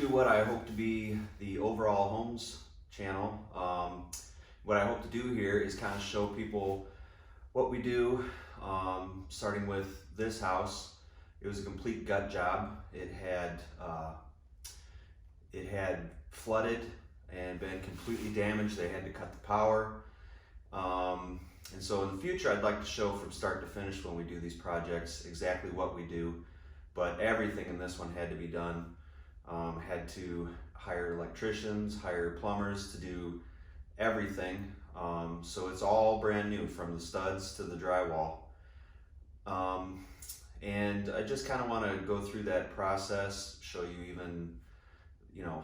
to what I hope to be the overall homes channel. What I hope to do here is kind of show people what we do, starting with this house. It was a complete gut job. It had flooded and been completely damaged. They had to cut the power. And so in the future, I'd like to show from start to finish when we do these projects exactly what we do. But everything in this one had to be done. Had to hire electricians, hire plumbers to do everything. So it's all brand new from the studs to the drywall. And I just kind of want to go through that process, show you even,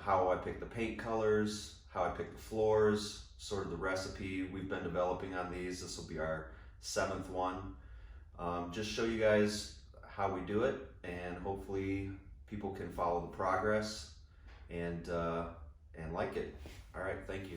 how I pick the paint colors, how I pick the floors, sort of the recipe we've been developing on these. This will be our 7th one. Just show you guys how we do it, and hopefully people can follow the progress and like it. All right, thank you.